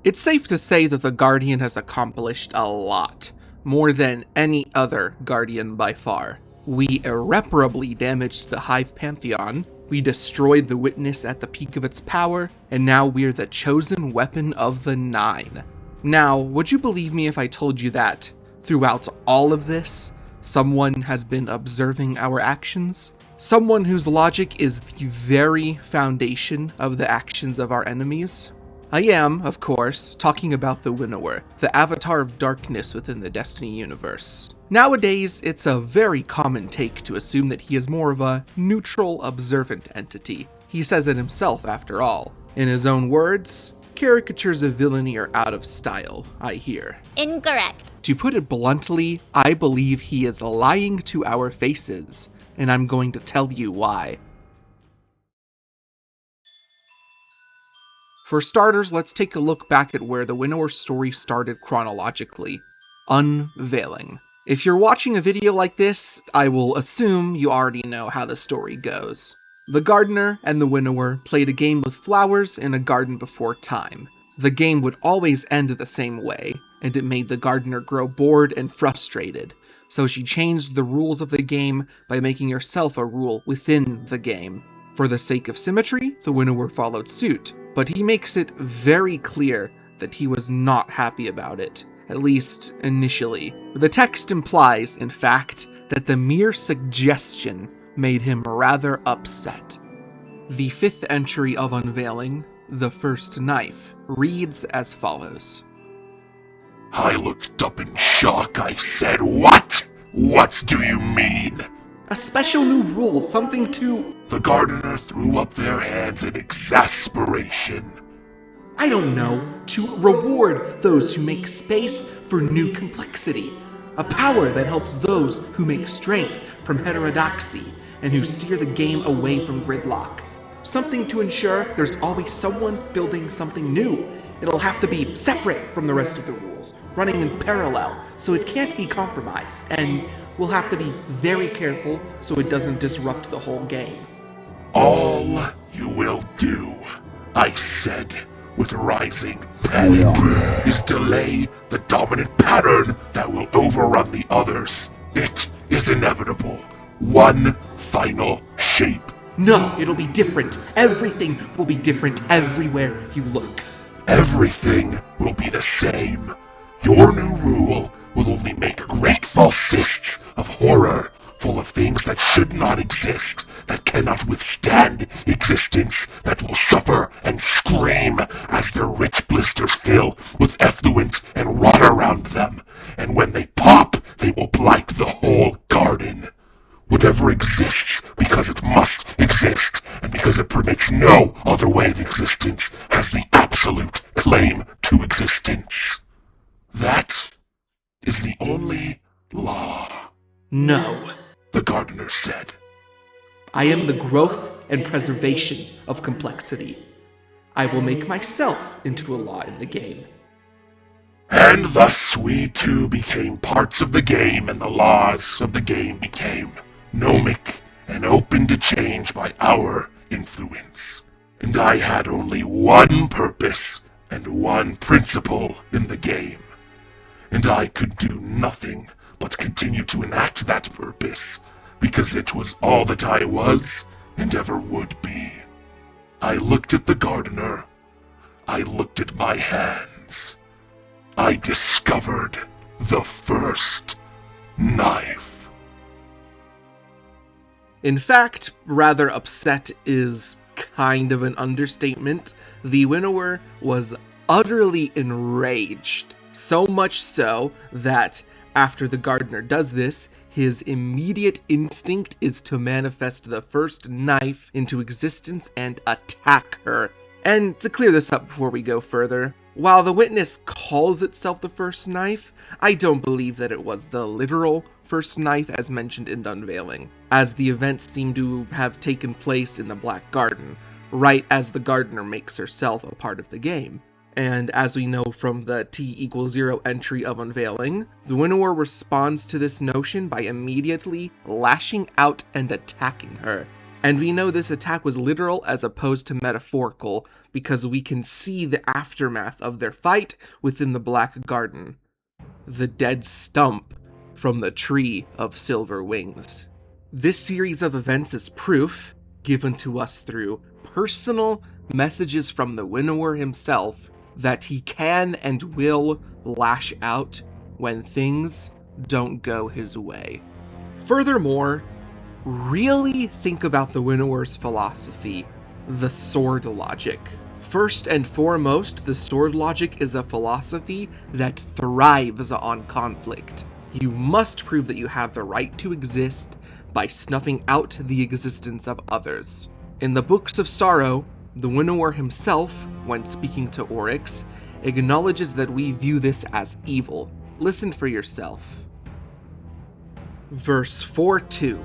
It's safe to say that the Guardian has accomplished a lot, more than any other Guardian by far. We irreparably damaged the Hive Pantheon, we destroyed the Witness at the peak of its power, and now we're the chosen weapon of the Nine. Now, would you believe me if I told you that, throughout all of this, someone has been observing our actions? Someone whose logic is the very foundation of the actions of our enemies? I am, of course, talking about the Winnower, the avatar of darkness within the Destiny universe. Nowadays, it's a very common take to assume that he is more of a neutral, observant entity. He says it himself, after all. In his own words, caricatures of villainy are out of style, I hear. Incorrect. To put it bluntly, I believe he is lying to our faces, and I'm going to tell you why. For starters, let's take a look back at where the Winnower story started chronologically. Unveiling. If you're watching a video like this, I will assume you already know how the story goes. The Gardener and the Winnower played a game with flowers in a garden before time. The game would always end the same way, and it made the Gardener grow bored and frustrated, so she changed the rules of the game by making herself a rule within the game. For the sake of symmetry, the Winnower followed suit, but he makes it very clear that he was not happy about it, at least initially. The text implies, in fact, that the mere suggestion made him rather upset. The 5th entry of Unveiling, The First Knife, reads as follows. I looked up in shock. I said, "What? What do you mean?" A special new rule, something to... The Gardener threw up their hands in exasperation. I don't know, to reward those who make space for new complexity. A power that helps those who make strength from heterodoxy and who steer the game away from gridlock. Something to ensure there's always someone building something new. It'll have to be separate from the rest of the rules, running in parallel, so it can't be compromised, and we'll have to be very careful so it doesn't disrupt the whole game. All you will do, I said, with rising panic, is delay the dominant pattern that will overrun the others. It is inevitable. One final shape. No, it'll be different. Everything will be different everywhere you look. Everything will be the same. Your new rule will only make great false cysts of horror, full of things that should not exist, that cannot withstand existence, that will suffer and scream as their rich blisters fill with effluent and rot around them, and when they pop, they will blight the whole garden. Whatever exists because it must exist, and because it permits no other way of existence, has the absolute claim to existence. That is the only law. No, the Gardener said. I am the growth and preservation of complexity. I will make myself into a law in the game. And thus we too became parts of the game, and the laws of the game became gnomic and open to change by our influence. And I had only one purpose and one principle in the game. And I could do nothing but continue to enact that purpose, because it was all that I was and ever would be. I looked at the Gardener. I looked at my hands. I discovered the first knife. In fact, rather upset is kind of an understatement. The Winnower was utterly enraged. So much so that after the Gardener does this, his immediate instinct is to manifest the first knife into existence and attack her. And to clear this up before we go further, while the Witness calls itself the first knife, I don't believe that it was the literal first knife as mentioned in Unveiling, as the events seem to have taken place in the Black Garden, right as the Gardener makes herself a part of the game. And as we know from the T=0 entry of Unveiling, the Winnower responds to this notion by immediately lashing out and attacking her. And we know this attack was literal as opposed to metaphorical, because we can see the aftermath of their fight within the Black Garden. The dead stump from the Tree of Silver Wings. This series of events is proof, given to us through personal messages from the Winnower himself, that he can and will lash out when things don't go his way. Furthermore, really think about the Winnower's philosophy, the sword logic. First and foremost, the sword logic is a philosophy that thrives on conflict. You must prove that you have the right to exist by snuffing out the existence of others. In the Books of Sorrow, the Winnower himself, when speaking to Oryx, acknowledges that we view this as evil. Listen for yourself. Verse 4-2.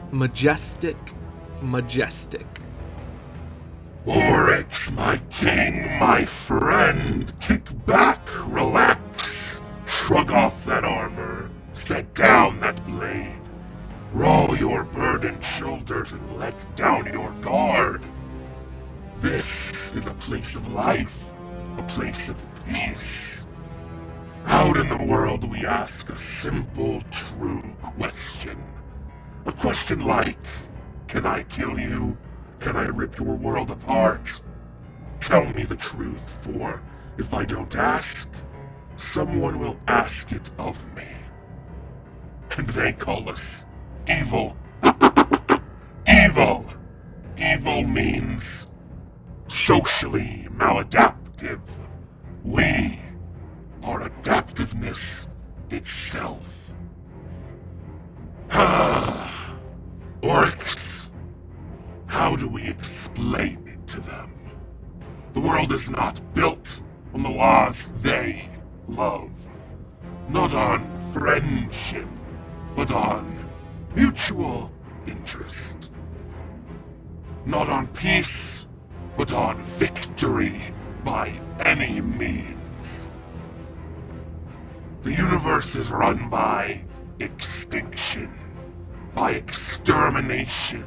Majestic, majestic. Oryx, my king, my friend, kick back, relax. Shrug off that armor, set down that blade. Roll your burdened shoulders and let down your guard. This is a place of life, a place of peace. Out in the world we ask a simple, true question. A question like, can I kill you? Can I rip your world apart? Tell me the truth, for if I don't ask, someone will ask it of me. And they call us evil. Evil! Evil means socially maladaptive. We are adaptiveness itself. Oryx, how do we explain it to them? The world is not built on the laws they love. Not on friendship, but on mutual interest. Not on peace, but on victory by any means. The universe is run by extinction, by extermination,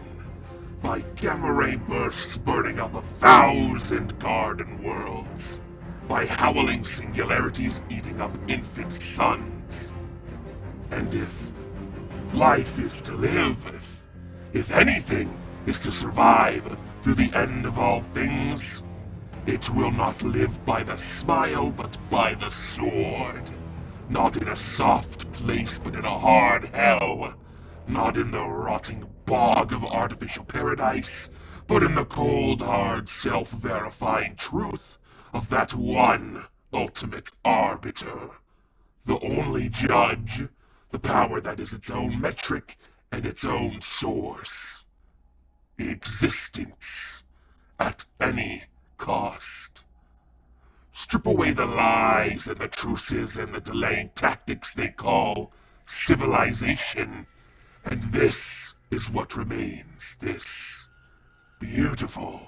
by gamma ray bursts burning up 1,000 garden worlds, by howling singularities eating up infant suns. And if life is to live, if anything is to survive through the end of all things, it will not live by the smile but by the sword. Not in a soft place but in a hard hell. Not in the rotting bog of artificial paradise, but in the cold, hard, self-verifying truth of that one ultimate arbiter. The only judge, the power that is its own metric and its own source. Existence at any cost. Strip away the lies and the truces and the delaying tactics they call civilization, and this is what remains, this beautiful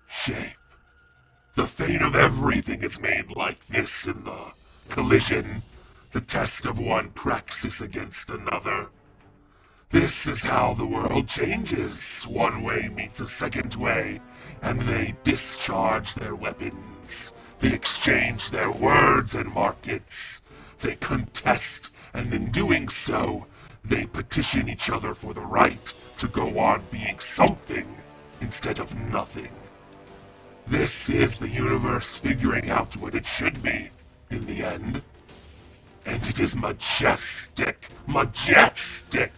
shape. The fate of everything is made like this in the collision, the test of one praxis against another. This is how the world changes. One way meets a second way, and they discharge their weapons. They exchange their words and markets. They contest, and in doing so, they petition each other for the right to go on being something instead of nothing. This is the universe figuring out what it should be in the end. And it is majestic, majestic.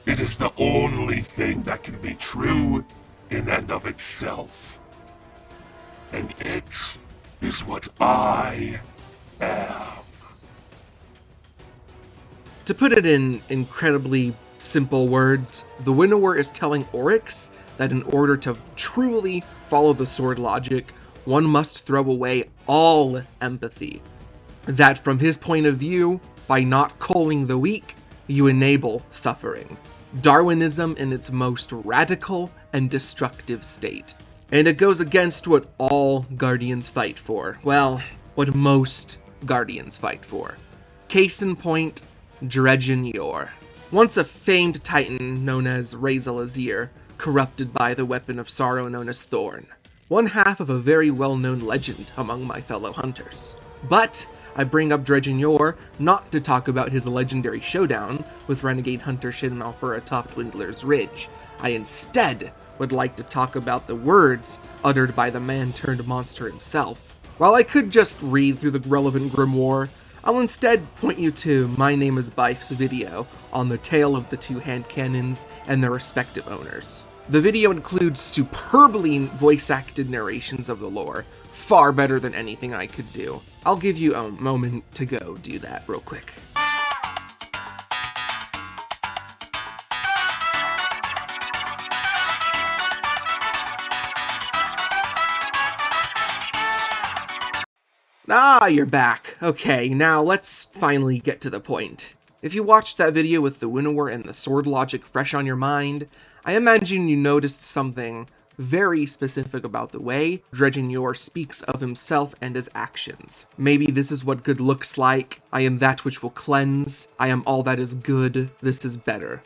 It is the only thing that can be true in and of itself. And it is what I am. To put it in incredibly simple words, the Winnower is telling Oryx that in order to truly follow the sword logic, one must throw away all empathy. That from his point of view, by not culling the weak, you enable suffering. Darwinism in its most radical and destructive state. And it goes against what all Guardians fight for. Well, what most Guardians fight for. Case in point, Dredgen Yor. Once a famed titan known as Reza Lazir, corrupted by the weapon of sorrow known as Thorn, one half of a very well-known legend among my fellow hunters. But I bring up Dredgen Yor not to talk about his legendary showdown with Renegade Hunter Shinalfur atop Dwindler's Ridge. I instead would like to talk about the words uttered by the man-turned-monster himself. While I could just read through the relevant grimoire, I'll instead point you to My Name is Bife's video on the tale of the two hand cannons and their respective owners. The video includes superbly voice-acted narrations of the lore, far better than anything I could do. I'll give you a moment to go do that real quick. Ah, you're back. Okay, now let's finally get to the point. If you watched that video with the Winnower and the sword logic fresh on your mind, I imagine you noticed something very specific about the way Dredgen Yor speaks of himself and his actions. Maybe this is what good looks like. I am that which will cleanse. I am all that is good. This is better.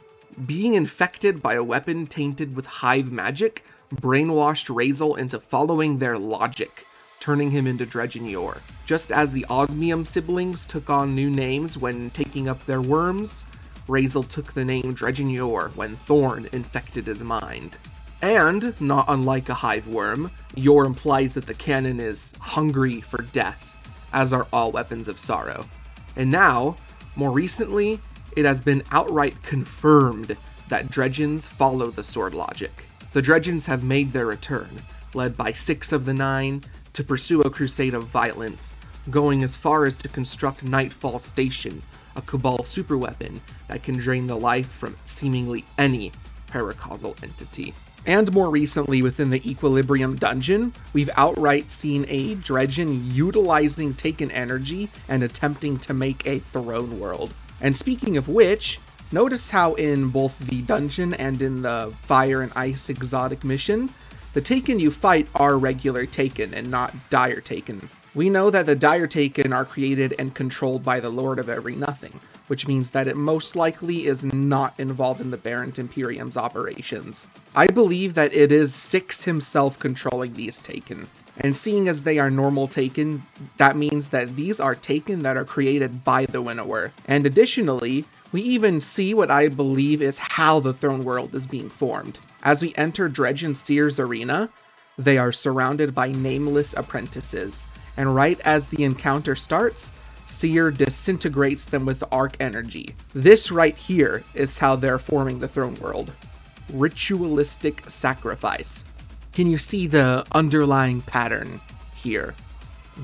Being infected by a weapon tainted with hive magic brainwashed Razel into following their logic, turning him into Dredgen Yor. Just as the Osmium siblings took on new names when taking up their worms, Razel took the name Dredgen Yor when Thorn infected his mind. And, not unlike a hive worm, Yor implies that the cannon is hungry for death, as are all weapons of sorrow. And now, more recently, it has been outright confirmed that Dredgens follow the sword logic. The Dredgens have made their return, led by 6 of the 9, to pursue a crusade of violence, going as far as to construct Nightfall Station, a Cabal superweapon that can drain the life from seemingly any paracausal entity. And more recently, within the Equilibrium dungeon, we've outright seen a Dredgen utilizing Taken energy and attempting to make a throne world. And speaking of which, notice how in both the dungeon and in the Fire and Ice exotic mission, the Taken you fight are regular Taken and not dire Taken. We know that the dire Taken are created and controlled by the Lord of Every Nothing, which means that it most likely is not involved in the Barrent Imperium's operations. I believe that it is Six himself controlling these Taken. And seeing as they are normal Taken, that means that these are Taken that are created by the Winnower. And additionally, we even see what I believe is how the Throne World is being formed. As we enter Dredgen Seer's arena, they are surrounded by nameless apprentices, and right as the encounter starts, Seer disintegrates them with arc energy. This right here is how they're forming the Throne World. Ritualistic sacrifice. Can you see the underlying pattern here?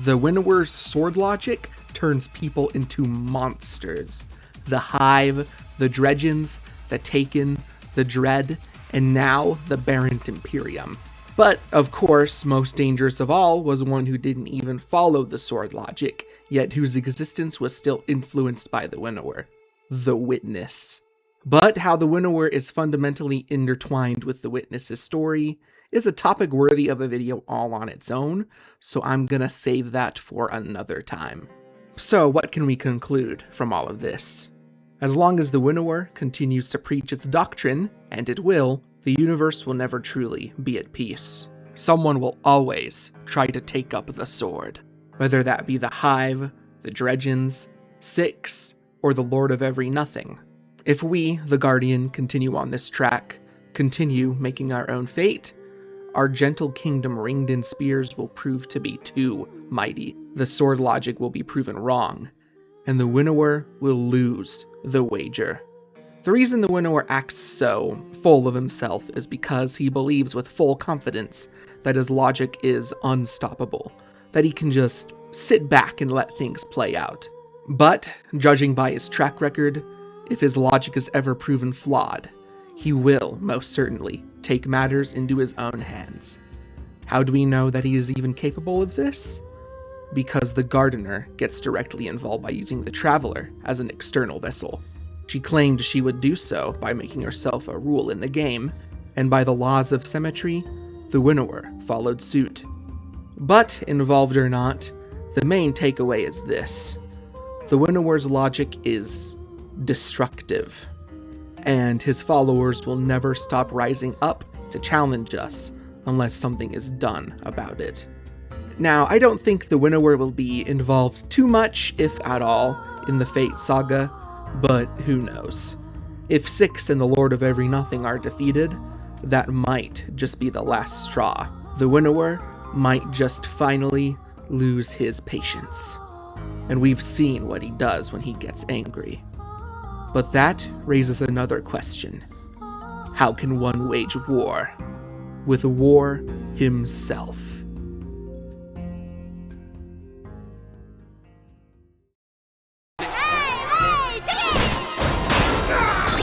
The Winnower's sword logic turns people into monsters. The Hive, the Dredgens, the Taken, the Dread, and now the Barrent Imperium. But, of course, most dangerous of all was one who didn't even follow the sword logic, yet whose existence was still influenced by the Winnower. The Witness. But how the Winnower is fundamentally intertwined with the Witness's story is a topic worthy of a video all on its own, so I'm gonna save that for another time. So what can we conclude from all of this? As long as the Winnower continues to preach its doctrine, and it will, the universe will never truly be at peace. Someone will always try to take up the sword, whether that be the Hive, the Dredgens, Six, or the Lord of Every Nothing. If we, the Guardian, continue on this track, continue making our own fate, our gentle kingdom ringed in spears will prove to be too mighty. The sword logic will be proven wrong, and the Winnower will lose the wager. The reason the Winnower acts so full of himself is because he believes with full confidence that his logic is unstoppable, that he can just sit back and let things play out. But, judging by his track record, if his logic is ever proven flawed, he will, most certainly, take matters into his own hands. How do we know that he is even capable of this? Because the Gardener gets directly involved by using the Traveler as an external vessel. She claimed she would do so by making herself a rule in the game, and by the laws of symmetry, the Winnower followed suit. But, involved or not, the main takeaway is this. The Winnower's logic is destructive, and his followers will never stop rising up to challenge us unless something is done about it. Now, I don't think the Winnower will be involved too much, if at all, in the Fate saga, but who knows. If Six and the Lord of Every Nothing are defeated, that might just be the last straw. The Winnower might just finally lose his patience. And we've seen what he does when he gets angry. But that raises another question. How can one wage war with war himself?